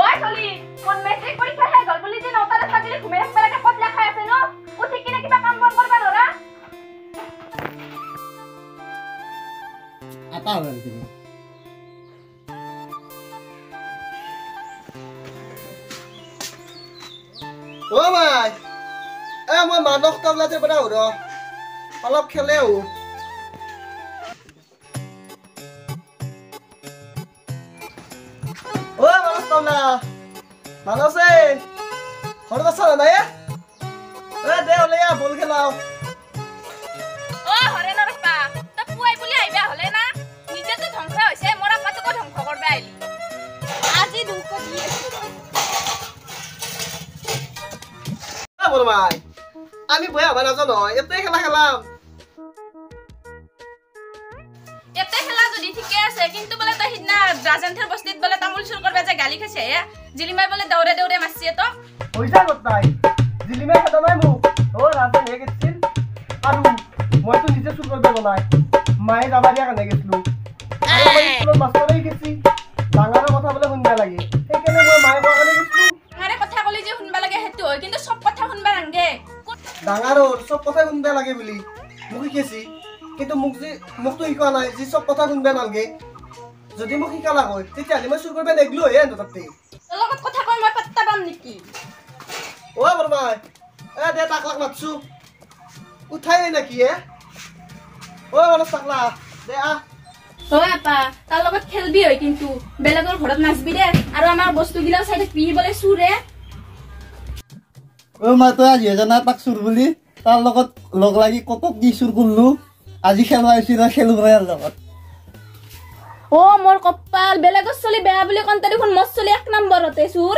ওই চলি কোন মেট্রিক পরীক্ষা হে গল বলি যে নটারে সাজিলে ঘুমে থাকবা লাগে পতলা খাই আছে ন উঠি কিনে কিবা কাম বন করবা নরা আটা হল তুমি ও ভাই মই মানক তবলাতে বনাও ৰ অলপ খেলেও ও মানক তবলা মানসে ঘৰত আছা নাই দে ওলে বল খেলাও ও হরে নরপা তা পুয়াই বলি আইবা হলে না নিজে তো ধ্বংস হইছে মোরা পাতক ধ্বংস করবে আইলি আজি দুঃখ দিয়ে বল ভাই আমি বয়া বানা জানো এতে খেলা খেলাম এতে খেলা যদি ঠিকই আছে কিন্তু বলে তা হিদনা রাজেন্দ্রের বস্তিত বলে তামুল চুর করবে যে গালি খেছে জিলিমাই বলে দৌড়ে দৌড়ে মারছিয়ে তো পয়সা করতাই জিলিমাই খেদা নাই মু ও রাজেন হে গেছিল আর মই তো নিজে চুর করবে নাই মায়ে যাবারিয়া কানে গেছিল আর মই স্কুলত মাস্টারই গেছি ডাঙার কথা বলে শুনবা লাগে সেইকাৰণে মই মায়ে কোৱা কানে গেছিল আরে কথা কলি যে শুনবা লাগে হেতু হয় কিন্তু সব কথা শুনবা নাংগে ডাঙাৰৰ সব কথা শুনবা লাগে বুলি মোক শিকেছি কিন্তু মোক তো শিকোৱা নাই যে সব কথা শুনবা নালগে যদি মোক শিকালা হয় তেতিয়াহ'লে মই চুৰ কৰিব নেগলো হে তাতে লগত কথা কই মই পাত্তা পাম নেকি ও বৰমাই দে তাকলাক মাতছো উঠাই নাকি ও মানস তাকলা দে ও আপা তার লগত খেলবি হয় কিন্তু বেলেগৰ ঘৰত নাচবি দে আৰু আমাৰ বস্তুগিলা চাই থাকবি বলে চুৰে ও মা তো আজি জানা তাক চুৰ বুলি তাৰ লগত লগ লাগি কতক কি চুৰ কৰলু আজি খেলবা আইছি না খেলু ভাইৰ লগত ও মোৰ কপাল বেলেগৰ চলি বেয়া বুলি কন্তা দেখোন মত চলি এক নম্বৰতে চুৰ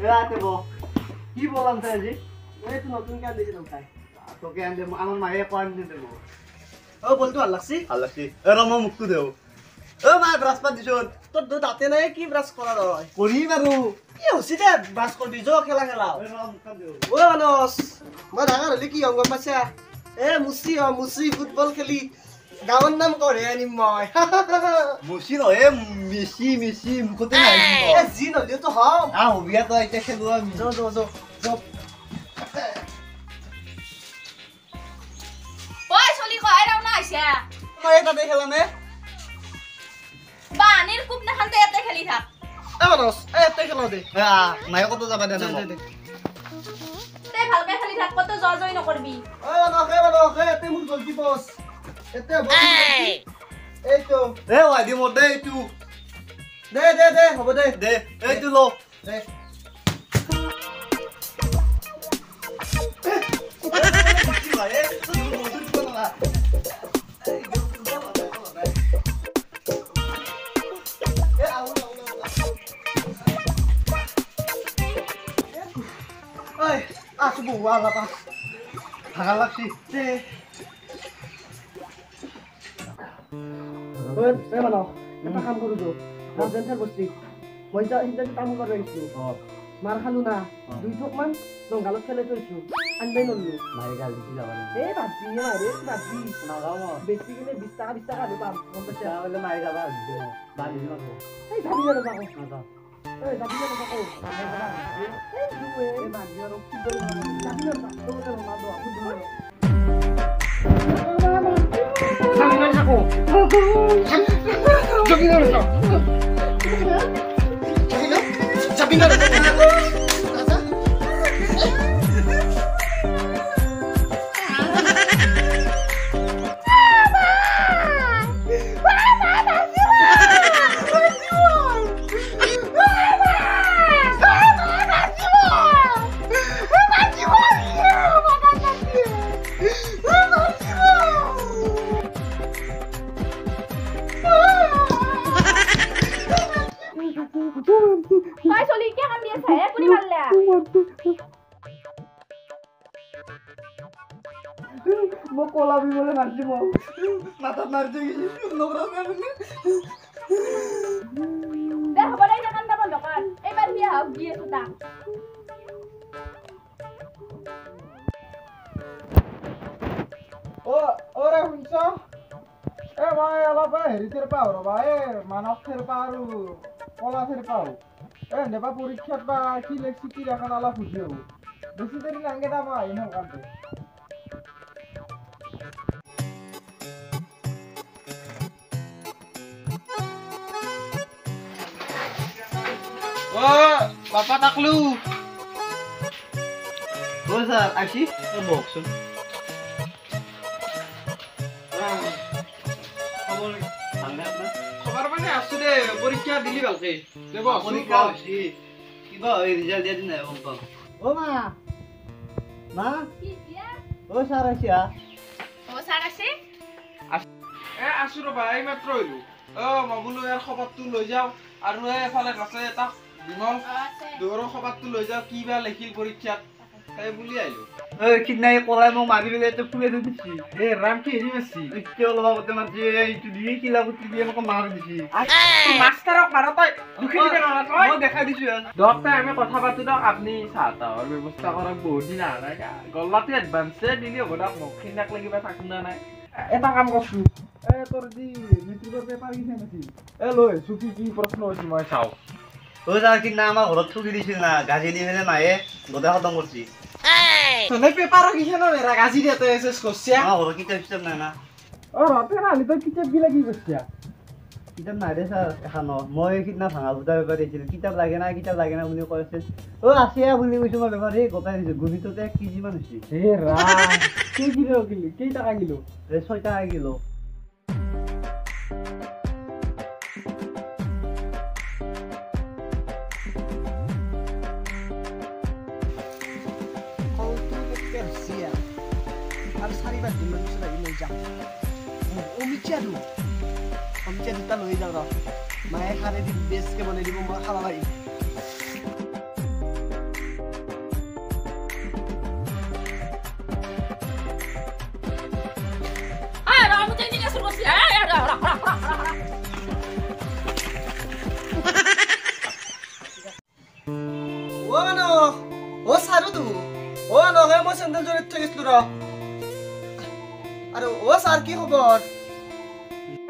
রাতে বো কি বললাম তাই আজি এই তো নতুন কাম দিছিল তাই তোকে আনলে আমার মায়ে কোয়ান দিতে দেব ও বলতো ভাল লাগছি আল্লাহছি এ রমা মুক্ত দেও ও মা ব্রাশ পা দিছ তোর দু দাঁতে নাই কি ব্রাশ করা রয় করি বারু কি হসি দে ব্রাশ করবি যো খেলা খেলা ওই রমা মুক্ত দেও ও মানস মই ডাঙৰ হলি কি হম পাছা মুচি ফুটবল খেলি গাঁৱৰ নাম কৰে আনিম মই মুসি ন এ মিসি মুখতে নাই যি নহলেও তো হম আ হবিয়া তো আইতে খেলু আমি যো ওই চলি কয় রাও না আইছা মই তাতে খেলামে বানির কুপ না খানতে এতে খেলি থাক মানস এতে খেলা দে মায়ে কত যাবা দে না তে ভালকে খেলি থাক কত জয় নকরবি মানস এতে মোৰ গলকি বস এতে এই তো এ ওয়াদি মোর দে তু দে হ'ব দে দে এই তু লো দে ঐ আছো বহু আলাপা ভাগা লাগছি দে ঐ মানো এটা কাম কৰো তো ৰাজেন্দ্ৰৰ বস্তি মই যা ইন্টাৰভিউ কাম কৰি আহিছো মাৰ খালো না 2 ঠক মান জংগালত ফেলে থৈছো আনবাই নললো মায়ে গাল দিছি যাবা এই বাজি মাৰে বাজি নাগাও বেছি কিনে 20 টাকা আৰু পাম গম পাইছা বলে মায়ে যাবা বাড়ি দিবা এই যাবি না বাকো নাগাও এই যাবি না বাকো এই দুৱে এই বাজি আৰু কি কৰি যাবি না বাকো না দো ফুটবল যাবি না বাকো যাবি না ওই চলি কি কাম দিয়েছে কোনি মারলা মো কোলাবি বলে মারছি মো মাথা মারছি নোংরা করে দে হবলাই না কান্দা বন্ধ কর এবার বিয়া হোক গিয়ে সুতা ও ওরে হুনছ এ ভাই আলাপ হেৰি থেৰ পাওঁ ৰ'বা মানস থেৰ পা আৰু কলা থেৰ পাওঁ নেবা পৰীক্ষাত বা কি লেখছি কি এখন অলপ সুধি হ'ব বেছি দেৰি নাংগে দা মই আহিম কামতে বাপা তাকলু স্যাৰ আসি বকচোন খবৰ মানে আছো দে পৰীক্ষা দিলি ভালকে পরীক্ষা হয়েছি কিবা রেজাল্ট দিয়ে দিন গম পাও ও মা মা কি দিয়া ও স্যার আসি ও স্যার আছে আছো ৰ'বা এই মাত্ৰ আহিলো মই বোলো ইয়াৰ খবৰটো লৈ যাওঁ আৰু এফালে আছে তাক বিমল আছে দুয়ৰৰ খবৰটো লৈ যাওঁ কি বা লিখিল পৰীক্ষাত সেই বুলি আহিলো ওই কিডনাই কলাই মোক মাৰি ফেলে তো ফুলে দিছি ৰাম কি হেৰি মাৰছি কিয় লগাবতে মাৰছি এইটো দিয়ে কিলা কুটি দিয়ে আমাকে মাৰ দিছি মাষ্টাৰক মাৰা তই দুখী দিবি নহয় তই মই দেখাই দিছো দহটা আমি কথা পাতো দিয়ক আপুনি চাহ তাহৰ ব্যৱস্থা কৰক বহুত দিন অহা নাই গল্লাটো এডভান্সে দিলি হ'ব দিয়ক মোক খিনাক লাগিবা থাকোঁ না নাই এটা কাম কৰছো তোৰ যি মেট্ৰিকৰ পেপাৰ কিখন আছিল লৈ চুকি কি প্ৰশ্ন হৈছিল মই চাওঁ ও স্যার কিডনা আমার ঘরত ঠুকি দিছিল না গাজি দি ফেলে মায়ে গোটা খতম করছি তনে পেপাৰৰ কিখনৰ এৰা গাজি দিয়ে তই এছেছ কৰছিয়া আমাৰ ঘৰ কিতাব কিতাব নাই না ৰতে নালি তই কিতাপ গিলা কি কৰছিয়া কিতাব নাই দে স্যাৰ এখন মই সিদিনা ভাঙা ফুটা বেপাৰ দিছিল কিতাপ লাগে না বুলি কৈছিল ও আছে বুলি কৈছো মই বেপাৰ এই গোটাই দিছো গুণিততে 1 কেজি মান হৈছে কেই টকা কিলো 6 টাকা কিলো আৰু 4-5 দিনৰ পিছত আহি লৈ যাম অমিতা দুটা লৈ যাওঁ ৰ মায়ে খাৰে দি বেছকে বনাই দিব মই খাব পাৰিম ৰামু তেনি কাছ ৰছি ও মানো ও সাৰু তু ও নহে মই স্যান্ডেল জড়িত থাকিছিল ৰ আৰু ও স্যাৰ কি খবৰ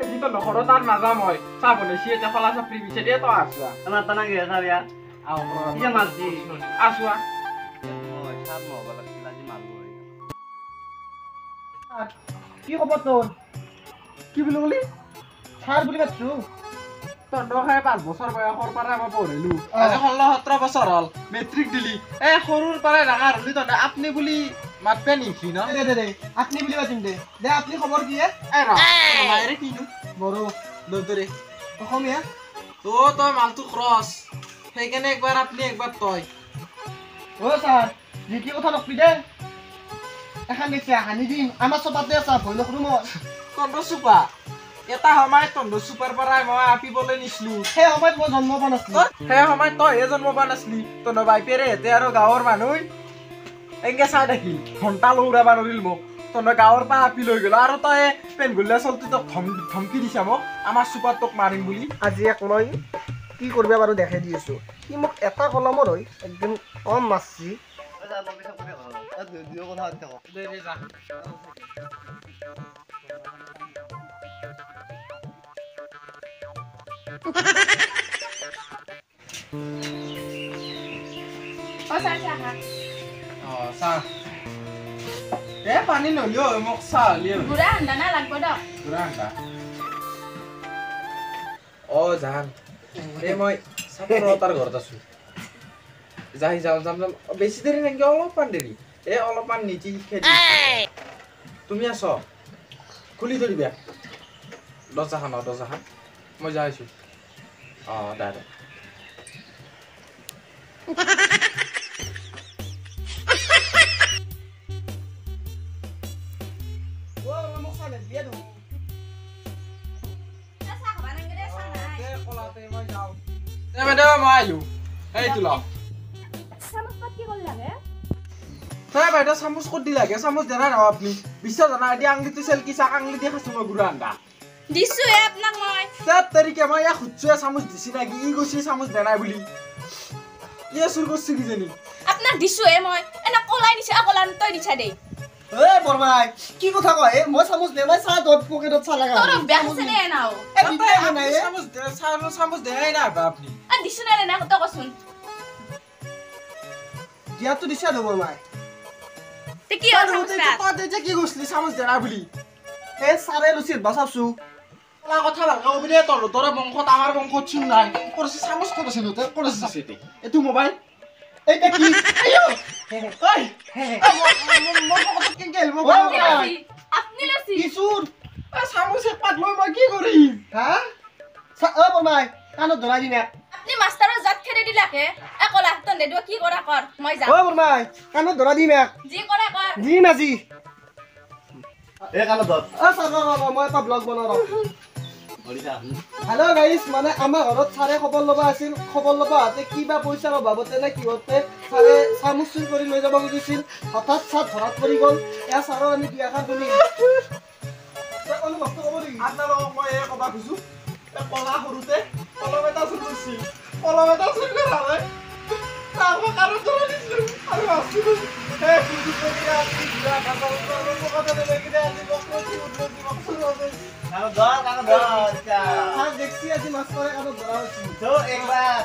যিটো নহৰ তাৰ নাযাম মই চাহ বনাইছি এতিয়া ফলা চাপৰি বিচাৰি তই আছোৱা আমাৰ তানা গে স্যাৰ ইয়া ইয়া মাৰজি আছোৱা মই সাত নহব লাগছিল আজি মাৰব কি খবৰ তোৰ কি বুলি কলি স্যাৰ বুলি মাতছো তহঁতহে 5 বছৰ বয়সৰ পৰা মই পঢ়িলো আজি 16-17 বছৰ হ'ল মেট্ৰিক দিলি সৰুৰ পৰাই ডাঙৰ হলি তহঁতে আপুনি বুলি মাতবে নিখি ন দে আপনি বুলি মাতিম দে আপনি খবৰ কি মায়েৰে কিনো বড়ো দৰে অসমীয়া তই মালটো ক্ৰছ সেইকাৰণে একবাৰ আপুনি একবাৰ তই ও স্যাৰ কি কথা নকবি দে এখন দেখছি হানি দিম আমাৰ চপাতে আছে ভয় নকৰো মই তহঁতৰ চুপা এটা সময়ত তহঁতৰ চুপাৰ পৰাই মই আপিবলৈ নিছিলো সেই সময়ত মই জন্ম পোৱা নাছিলো সেই সময়ত তইহে জন্ম পোৱা নাছিলি তহঁতৰ বাইপেৰে হেঁতে আৰু গাঁৱৰ মানুহ এনেকে চাই থাকিল ঘণ্টা লৌৰাব নোৱাৰিল মোক তহঁতৰ গাঁৱৰ পৰা আপি লৈ গ'ল আৰু তই পেন গলিয়া চলটো তোক ধমকি দিছা মোক আমাৰ চুপাৰ তোক মাৰিম বুলি আজি এক মই কি কৰিব বাৰু দেখাই দি আছো সি মোক এটা কলমৰ হৈ একদম কম মাৰছি কথা পাতি থাকক ও স্যার চাহা চাহ পানী নলিও মোক চাহ লিও গুড়া আন্দা না লাগবো দক জান মই তাৰ ঘৰত আছো যাম বেছি দেৰি নেকি অলপমান দেৰি অলপমান নীতি শিক্ষা দি তুমি আছ খুলি থৈ দিবা দৰ্জাখন মই যাই আছো দে মই আহিলো এইটো ল বাইদেউ চামুচ ক'ত দি লাগে চামুচ দেনা নহয় আপুনি বিশ্বাস জানা এতিয়া আঙুলিটো চেলকি চাক আঙুলি দি খাইছো মই গুড়া আন্দা দিছো আপোনাক মই তাৰিখে মই ইয়াক সুধছো চামুচ দিছি নাকি ই গৈছি চামুচ দেনাই বুলি ইয়ে চুৰ কৰছি কিজানি আপোনাক দিছো মই এনে কলাই দিছে আকলান তই দিছা দেই এ বৰমাই কি কথা কয় মই চামুচ দে মই চাহ তোৰ পকেটত চাহ লাগা তোৰ বেয়া হৈছে নে নাও এ বিদ্যা নাই এ চামুচ দেখাই না আপনি আ দিছ না না তই কচোন দিয়াতো দিছা দে বৰমাই তে কি হ'ল সমস্যা তই কি কৈছিলি চামুচ দেনা বুলি এ চাৰে লুচিত বাচাবছো কলা কথা ভালকে কবি দে তোৰ বংশত আমাৰ বংশত চোন নাই কৰিছে চামুচ কৰিছে নো তই কৰিছে এইটো মোবাইল এইটা কি ঐ মই পকেটত কেনেকে আহিব আপনি লছি আপনি লছি কিচুৰ চামুচ এক পাত লৈ মই কি কৰিম হা অ বৰমাই কাণত ধৰাই দিনা আপনি মাষ্টাৰৰ জাত খেদি দিলাকে এ কলা তই নেদুৱা কি কৰা কৰ মই যাম অ বৰমাই কাণত ধৰাই দিম এক যি কৰে কৰ জি নাজি এই কাণত ধৰ অ চাব মই এটা ব্লগ বনাও ধৰিছা হেল্ল' গাইজ মানে আমাৰ ঘৰত চাৰে খবৰ ল'বা আছিল খবৰ ল'বা হাতে কিবা পইচাৰ অভাৱতে নে কিহতে চাৰে চামুচ চুৰ কৰি লৈ যাব খুজিছিল হঠাৎ চাহ ধৰাত পৰি গ'ল এয়া চাৰৰ আমি দুই আশা শুনি অনুভৱটো ক'ব নেকি আপোনালোকক মই এই ক'বা খুজো কলা সৰুতে কলম এটা চুৰ কৰিছিল কলম এটা চুৰ কৰালে তাৰপৰা কাৰো ধৰা দিছিলোঁ আৰু আছিলোঁ এই ফুলটো কৰি আজি যোৱা কাটা পকাতে লাগি আজি বস্তু কি উঠি চুৰ হৈ কাণত ধৰ চাহ দেখছি আজি মাষ্টৰে কাণত ধৰা হৈছিল তো একবাৰ